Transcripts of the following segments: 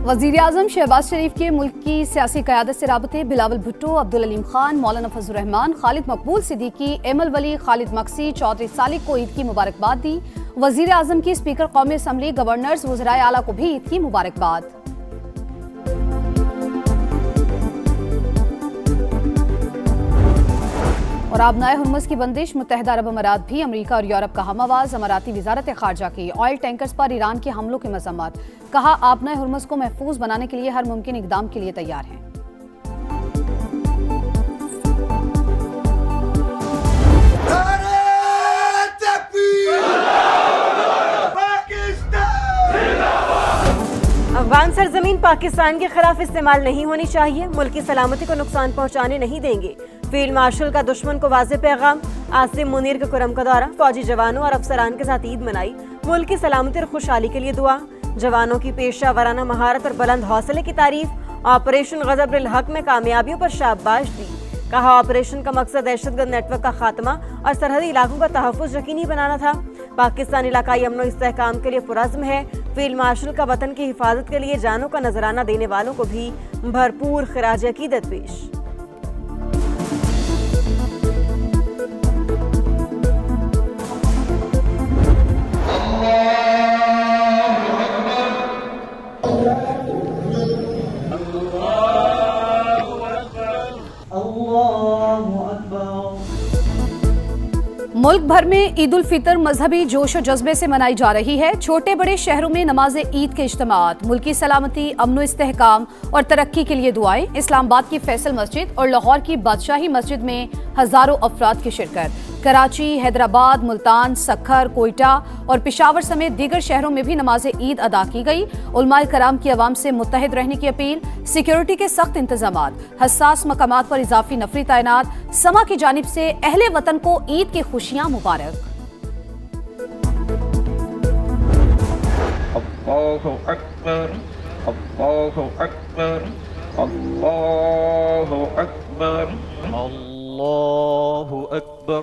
वज़ीर-ए-आज़म शहबाज शरीफ के मुल्क की सियासी क़यादत से राबते बिलावल भुट्टो, अब्दुल अलीम खान, मौलाना फजलुर रहमान, खालिद मकबूल सिद्दीकी, एमल वली, खालिद मक्सी, चौधरी सालिक को ईद की मुबारकबाद दी। वज़ीर-ए-आज़म की स्पीकर कौमी असम्बली, गवर्नर्स, वज़राए आला को भी ईद की मुबारकबाद। और आबनाए हुर्मुज़ की बंदिश, मुत्तहिदा अरब अमारात भी अमरीका और यूरोप का हमआवाज। अमाराती वज़ारत ख़ारजा की ऑयल टैंकर्स पर ईरान के हमलों की मज़म्मत, कहा आबनाए हुर्मुज़ को महफूज बनाने के लिए हर मुमकिन इक़दाम के लिए तैयार हैं। अफगान सरजमीन पाकिस्तान के खिलाफ इस्तेमाल नहीं होनी चाहिए, मुल्क की सलामती को नुकसान पहुंचाने नहीं देंगे। फील्ड मार्शल का दुश्मन को वाज़ेह पैगाम। आसिम मुनीर के कुरम का दौरा, फौजी जवानों और अफसरान के साथ ईद मनाई। मुल्क की सलामती और खुशहाली के लिए दुआ। जवानों की पेशा वराना महारत और बुलंद हौसले की तारीफ। ऑपरेशन गज़ब-उल हक में कामयाबियों पर शाबाश दी। कहा ऑपरेशन का मकसद दहशतगर्द नेटवर्क का खात्मा और सरहदी इलाकों का तहफ़्फ़ुज़ यकीनी बनाना था। पाकिस्तान इलाकाई अमन और इस्तेहकाम के लिए पुरज़्म है। फील्ड मार्शल का वतन की हिफाजत के लिए जानों का नजराना देने वालों को भी भरपूर खिराज अकीदत पेश। मुल्क भर में ईद उल फितर मजहबी जोश और जज्बे से मनाई जा रही है। छोटे बड़े शहरों में नमाज ईद के इज्तिमात, मुल्की सलामती, अमन इस्तेहकाम और तरक्की के लिए दुआएं। इस्लामाबाद की फैसल मस्जिद और लाहौर की बादशाही मस्जिद में हजारों अफराद की शिरकत। कराची, हैदराबाद, मुल्तान, सक्खर, कोयटा और पेशावर समेत दीगर शहरों में भी नमाज ईद अदा की गई। उलमाए कराम की आवाम से मुत्तहिद रहने की अपील। सिक्योरिटी के सख्त इंतजामात, हसास मकामात पर इजाफी नफरी तैनात। समा की जानिब से अहले वतन को ईद की खुशियां मुबारक। अल्लाहु अकबर, अल्लाहु अकबर, अल्लाहु अकबर, अल्लाहु अकबर,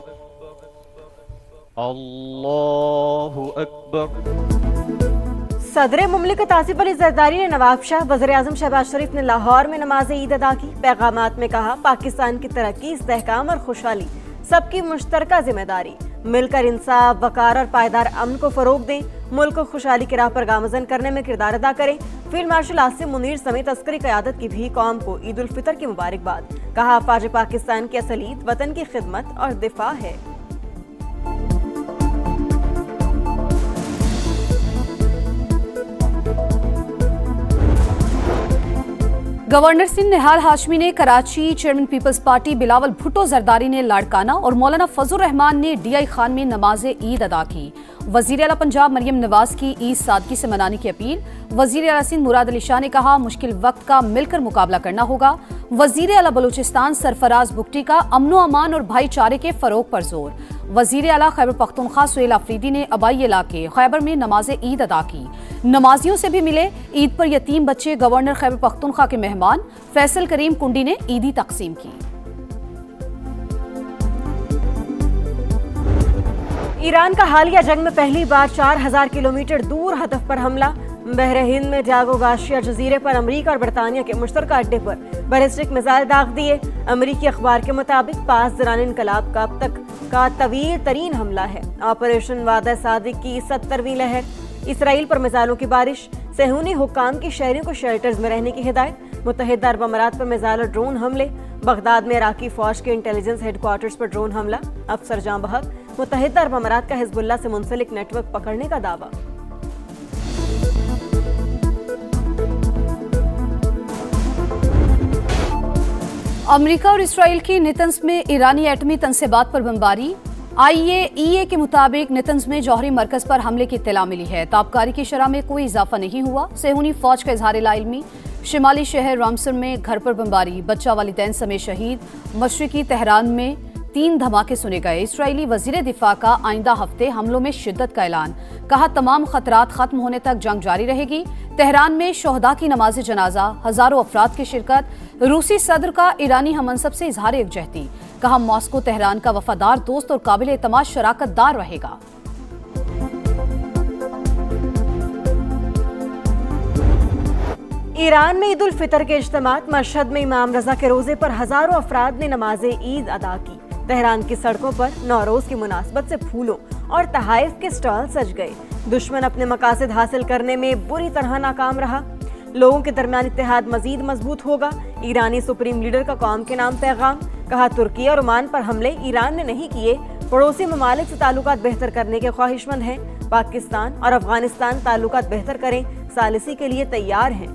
अल्लाहु अकबर। सदर मुमलिकत आसिफ अली जरदारी ने नवाब शाह, वज़ीर-ए-आज़म शहबाज शरीफ ने लाहौर में नमाज ईद अदा की। पैगामात में कहा पाकिस्तान की तरक्की, इस्तेहकाम और खुशहाली सबकी मुश्तरका जिम्मेदारी। मिलकर इंसाफ, वकार और पायदार अमन को फरोग दें। मुल्क को खुशहाली की राह पर गामजन करने में किरदार अदा करें। फील्ड मार्शल आसिम मुनीर समेत अस्करी क़यादत की भी कौम को ईद उल फितर की मुबारकबाद। कहा अफवाज पाकिस्तान की असल ईद वतन की खिदमत और दिफा है। गवर्नर सिंह निहाल हाशमी ने कराची, चेयरमैन पीपल्स पार्टी बिलावल भुट्टो जरदारी ने लाड़काना और मौलाना फजलुर रहमान ने डीआई खान में नमाज ईद अदा की। वजीर आला पंजाब मरियम नवाज की ईद सादगी से मनाने की अपील। वजीर आला सिंध मुराद अली शाह ने कहा मुश्किल वक्त का मिलकर मुकाबला करना होगा। वजीर आला बलूचिस्तान सरफराज बुगटी का अमनो अमान और भाईचारे के फरोग पर जोर। वजीर आला खैबर पख्तूनख्वा सुहेल आफरीदी ने अबाई इलाके खैबर में नमाज ईद अदा की। नमाजियों से भी मिले। ईद पर यतीम बच्चे गवर्नर खैबर पख्तूनख्वा के मेहमान फैसल करीम कुंडी ने ईदी तकसीम की। ईरान का हालिया जंग में पहली बार 4000 किलोमीटर दूर हदफ पर हमला। बहर हिंद में जागो गाशिया जजीरे पर अमरीका और बरतानिया के मुश्तरका अड्डे पर बैलिस्टिक मिसाइल दाग दिए। अमरीकी अखबार के मुताबिक 5 दौरान इनकलाब का अब तक का तवील तरीन हमला है। ऑपरेशन वादा सादिक की 70वीं लहर। इसराइल पर मिसाइलों की बारिश। सेहूनी हुक्काम की शहरियों को शेल्टर्स में रहने की हिदायत। मुत्तहिदा अरब अमारात पर मिसाइल और ड्रोन हमले। बगदाद में इराकी फौज के इंटेलिजेंस हेडक्वार्टर्स पर ड्रोन हमला। अफसर जां बहक। मुत्तहिदा अरब अमारात का हिजबुल्लाह से मुंसलिक नेटवर्क पकड़ने का दावा। अमेरिका और इसराइल की नेतन्स में ईरानी एटमी तनसेबात पर बमबारी। IAEA के मुताबिक नेतन्स में जौहरी मरकज पर हमले की इत्तला मिली है। ताबकारी की शरह में कोई इजाफा नहीं हुआ। सेहूनी फौज का इजहार लाइल्मी। शिमाली शहर रामसर में घर पर बमबारी, बच्चा वालिदैन समेत शहीद। मशरिकी तेहरान में 3 धमाके सुने गए। इसराइली वजीर दिफा का आइंदा हफ्ते हमलों में शिद्दत का ऐलान। कहा तमाम खतरात खत्म होने तक जंग जारी रहेगी। तेहरान में शोहदा की नमाज जनाजा, हजारों अफराद की शिरकत। रूसी सदर का ईरानी हमनसब से इजहार यकजहती। कहा मॉस्को तेहरान का वफादार दोस्त और काबिल एतमाद शराकतदार रहेगा। ईरान में ईद उल फितर के इज्तिमात। मशहद में इमाम रजा के रोजे पर हजारों अफराद ने नमाज ईद अदा की। तेहरान की सड़कों पर नौरोज की मुनासबत से फूलों और तहाइफ के स्टॉल सज गए। दुश्मन अपने मकासद हासिल करने में बुरी तरह नाकाम रहा। लोगों के दरमियान इत्तेहाद मजीद मजबूत होगा। ईरानी सुप्रीम लीडर का कौम के नाम पैगाम। कहा, तुर्की और ओमान पर हमले ईरान ने नहीं किए, पड़ोसी ममालिक से ताल्लुकात बेहतर करने के ख्वाहिशमंद हैं। पाकिस्तान और अफगानिस्तान ताल्लुकात बेहतर करें, सालिसी के लिए तैयार हैं।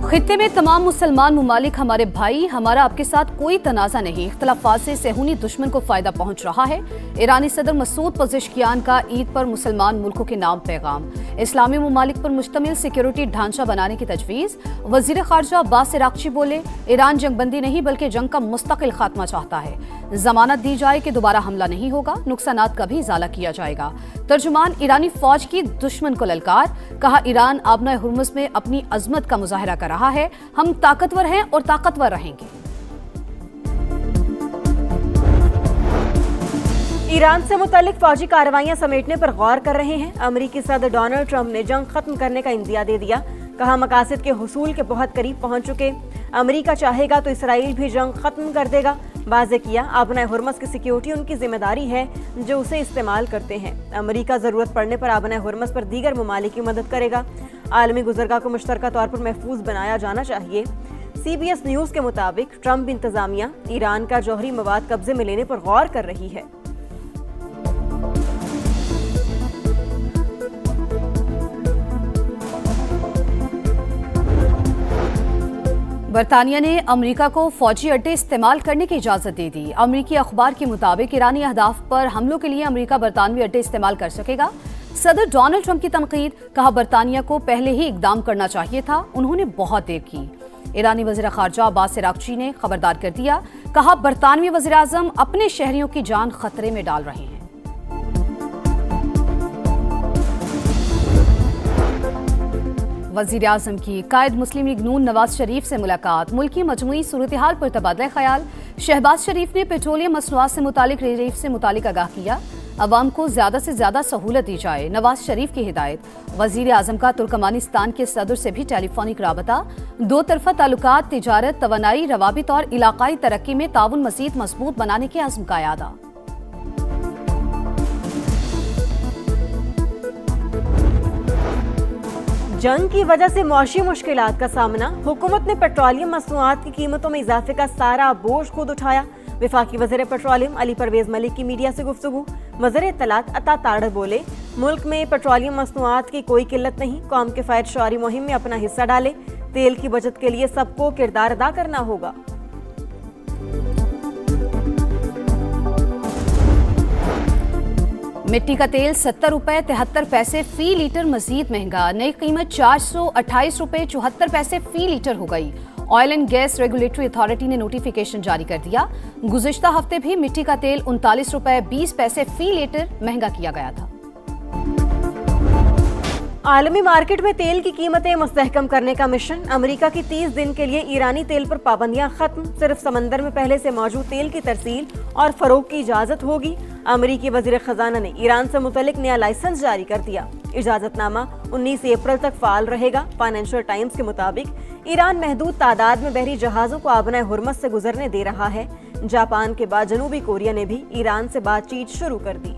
खित्ते में तमाम मुसलमान ममालिक हमारे भाई, हमारा आपके साथ कोई तनाज़ा नहीं। इख्तलाफात से सेहूनी दुश्मन को फायदा पहुंच रहा है। ईरानी सदर मसूद पज़ेश्कियान का ईद पर मुसलमान मुल्कों के नाम पैगाम। इस्लामी ममालिक पर मुश्तमिल सिक्योरिटी ढांचा बनाने की तजवीज़। वज़ीर ख़ारजा अब्बास इराक़ची बोले, ईरान जंगबंदी नहीं बल्कि जंग का मुस्तकिल खात्मा चाहता है। जमानत दी जाए कि दोबारा हमला नहीं होगा, नुकसानात का भी इजाला किया जाएगा। तर्जुमान ईरानी फौज की दुश्मन को ललकार। कहा, ईरान आबना हुर्मुज़ में अपनी अजमत का मुजाहरा कर रहा है। हम ताकतवर हैं और ताकतवर रहेंगे। ईरान से मुतल्लिक फौजी कार्रवाइयां समेटने पर गौर कर रहे हैं। अमेरिकी सदर डोनाल्ड ट्रंप ने जंग खत्म करने का इंदिया दे दिया। कहा, मकासद के हुसूल के बहुत करीब पहुंच चुके। अमेरिका चाहेगा तो इसराइल भी जंग खत्म कर देगा। वाज़े किया, आबना हुर्मुज़ की सिक्योरिटी उनकी जिम्मेदारी है जो उसे इस्तेमाल करते हैं। अमेरिका जरूरत पड़ने पर आबना हुर्मुज़ पर दीगर ममालिक की मदद करेगा। आलमी गुज़रगाह को मुश्तरका तौर पर महफूज बनाया जाना चाहिए। CBS न्यूज़ के मुताबिक ट्रंप इंतजामिया ईरान का जौहरी मवाद कब्जे में लेने पर गौर कर रही है। बरतानिया ने अमेरिका को फौजी अड्डे इस्तेमाल करने की इजाजत दे दी। अमेरिकी अखबार के मुताबिक ईरानी अहदाफ पर हमलों के लिए अमेरिका बरतानवी अड्डे इस्तेमाल कर सकेगा। सदर डोनाल्ड ट्रंप की तनकीद। कहा, बरतानिया को पहले ही इकदाम करना चाहिए था, उन्होंने बहुत देर की। ईरानी वज़ीर ख़ारजा अब्बास इराक़ची ने खबरदार कर दिया। कहा, बरतानवी वज़ीर आज़म अपने शहरियों की जान खतरे में डाल रहे हैं। वज़ीर आज़म की कायद मुस्लिम लीग नून नवाज शरीफ से मुलाकात। मुल्की मजमूई सूरत हाल पर तबादला ख्याल। शहबाज शरीफ ने पेट्रोलियम मसनूआत से मुतालिक रिलीफ से मुतालिक आगाह किया। अवाम को ज्यादा से ज्यादा सहूलत दी जाए, नवाज शरीफ की हिदायत। वज़ीर आज़म का तुर्कमानिस्तान के सदर से भी टेलीफोनिक राबता। दो तरफा ताल्लुकात, तिजारत, तवानाई, रवाबित और इलाकाई तरक्की में ताउन मज़ीद मजबूत बनाने के अज़्म का यादा। जंग की वजह से मौशी मुश्किलात का सामना। हुकूमत ने पेट्रोलियम मसनूआत की कीमतों में इजाफे का सारा बोझ खुद उठाया। वफाकी वज़ीर पेट्रोलियम अली परवेज मलिक की मीडिया से गुफ्तगू। वज़ीर इत्तलात अता ताड़र बोले, मुल्क में पेट्रोलियम मसनूआत की कोई किल्लत नहीं। कौम के फ़ायद शुआरी मुहिम में अपना हिस्सा डाले। तेल की बचत के लिए सबको किरदार अदा करना होगा। मिट्टी का तेल 70 रुपए 73 पैसे फी लीटर मजीद महंगा। नई कीमत 428 रुपए 74 पैसे फी लीटर हो गई। Oil and gas regulatory authority ने नोटिफिकेशन जारी कर दिया। गुज़िश्ता हफ्ते भी मिट्टी का तेल 39 रुपए 20 पैसे फी लीटर महंगा किया गया था। आलमी मार्केट में तेल की कीमतें मुस्तहकम करने का मिशन। अमेरिका की 30 दिन के लिए ईरानी तेल पर पाबंदियां खत्म। सिर्फ समंदर में पहले से मौजूद तेल की तरसील और फरोख्त की इजाजत होगी। अमेरिकी वज़ीर खजाना ने ईरान से मुतल्लिक नया लाइसेंस जारी कर दिया। इजाजतनामा 19 अप्रैल तक फाल रहेगा। फाइनेंशियल टाइम्स के मुताबिक ईरान महदूद तादाद में बहरी जहाजों को आबना हुर्मुज़ से गुजरने दे रहा है। जापान के बाद जनूबी कोरिया ने भी ईरान से बातचीत शुरू कर दी।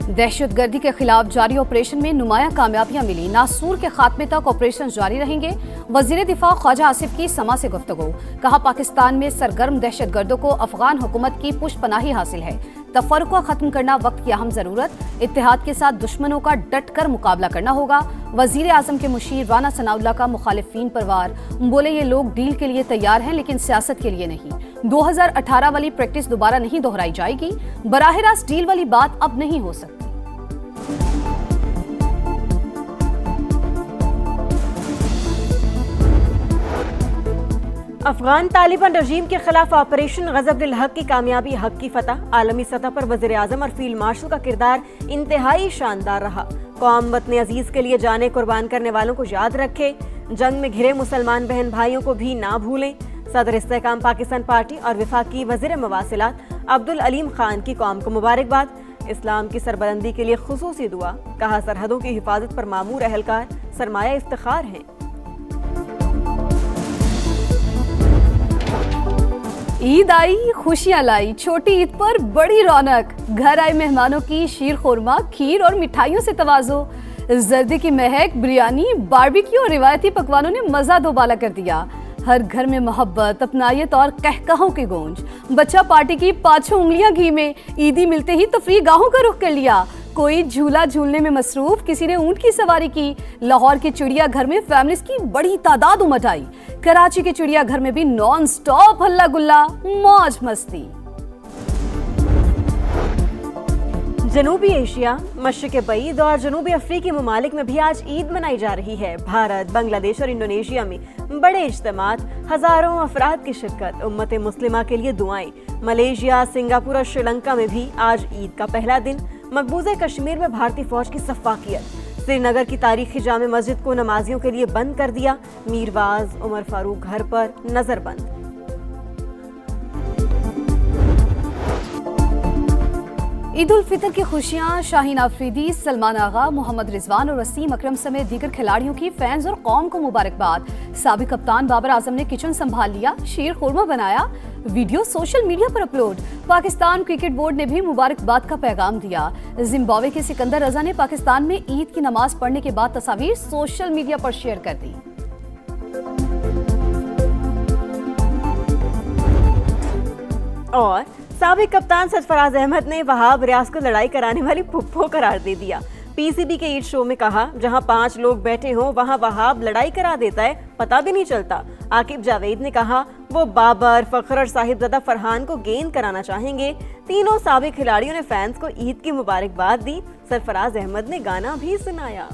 दहशतगर्दी के खिलाफ जारी ऑपरेशन में नुमाया कामयाबियां मिली। नासूर के खात्मे तक ऑपरेशन जारी रहेंगे। वजीर दिफा ख्वाजा आसिफ की समा से गुफ्तगू। कहा, पाकिस्तान में सरगर्म दहशतगर्दों को अफगान हुकूमत की पुष्पनाही हासिल है। तफर्रुक़ खत्म करना वक्त की अहम जरूरत। इत्तेहाद के साथ दुश्मनों का डट कर मुकाबला करना होगा। वजीर आजम के मुशीर राना सनाउल्लाह का मुखालिफिन पर वार। बोले, ये लोग डील के लिए तैयार हैं लेकिन सियासत के लिए नहीं। 2018 वाली प्रैक्टिस दोबारा नहीं दोहराई जाएगी। बराह रास्त डील वाली बात अब नहीं हो सकती। अफगान तालिबान रजीम के खिलाफ ऑपरेशन गज़ब-उल हक की कामयाबी, हक की फतह। आलमी सतह पर वज़ीर आज़म और फील्ड मार्शल का किरदार इंतहाई शानदार रहा। कौम वतन अजीज के लिए जाने कुर्बान करने वालों को याद रखे। जंग में घिरे मुसलमान बहन भाइयों को भी ना भूलें। सदर इस्तेहकाम पाकिस्तान पार्टी और वफाकी वज़ीर मवासिलात अब्दुल अलीम खान की कौम को मुबारकबाद। इस्लाम की सरबलंदी के लिए खुसूसी दुआ। कहा सरहदों की हिफाजत पर मामूर अहलकार सरमाया इफ्तिखार हैं। ईद आई, खुशियां लाई। छोटी ईद पर बड़ी रौनक। घर आए मेहमानों की शीर खुरमा, खीर और मिठाइयों से तवाज़ो। जर्दी की महक, बिरयानी, बारबेक्यू और रिवायती पकवानों ने मजा दोबाला कर दिया। हर घर में मोहब्बत, अपनायत और कहकहों की गूंज। बच्चा पार्टी की पांचों उंगलियां घी में। ईदी मिलते ही तफरी गाहों का रुख कर लिया। कोई झूला झूलने में मसरूफ, किसी ने ऊंट की सवारी की। लाहौर के चिड़ियाघर में फैमिलीज की बड़ी तादाद उमड़ आई। कराची के चिड़ियाघर में भी नॉन स्टॉप हल्ला गुल्ला, मौज मस्ती। जनूबी एशिया, मशरिक़ बईद और जनूबी अफ्रीकी ममालिक में भी आज ईद मनाई जा रही है। भारत, बांग्लादेश और इंडोनेशिया में बड़े इज्तिमात, हजारों अफराद की शिरकत, उम्मत मुस्लिमा के लिए दुआएं। मलेशिया, सिंगापुर और श्रीलंका में भी आज ईद का पहला दिन। मकबूज़े कश्मीर में भारतीय फौज की सफ़ाकियत। श्रीनगर की तारीखी जामे मस्जिद को नमाजियों के लिए बंद कर दिया। मीरवाज, उमर फारूक घर पर नजरबंद। ईद उल फितर की खुशियां। शाहीन आफरीदी, सलमान आगा, मोहम्मद रिजवान और वसीम अकरम समेत दीगर खिलाड़ियों की फैंस और कौम को मुबारकबाद। साबिक कप्तान बाबर आजम ने किचन संभाल लिया, शीर खुरमा बनाया, वीडियो सोशल मीडिया पर अपलोड। पाकिस्तान क्रिकेट बोर्ड ने भी मुबारकबाद का पैगाम दिया। जिम्बाब्वे के सिकंदर रजा ने पाकिस्तान में ईद की नमाज पढ़ने के बाद तस्वीर सोशल मीडिया पर शेयर कर दी। और साबिक कप्तान सरफराज अहमद ने वहाब रियाज को लड़ाई कराने वाली फुप्पो करार दे दिया। पीसीबी के ईद शो में कहा, जहां 5 लोग बैठे हों वहां वहाब लड़ाई करा देता है, पता भी नहीं चलता। आकिब जावेद ने कहा, वो बाबर, फखर और साहिबजादा फरहान को गेंद कराना चाहेंगे। तीनों साबिक खिलाड़ियों ने फैंस को ईद की मुबारकबाद दी। सरफराज अहमद ने गाना भी सुनाया।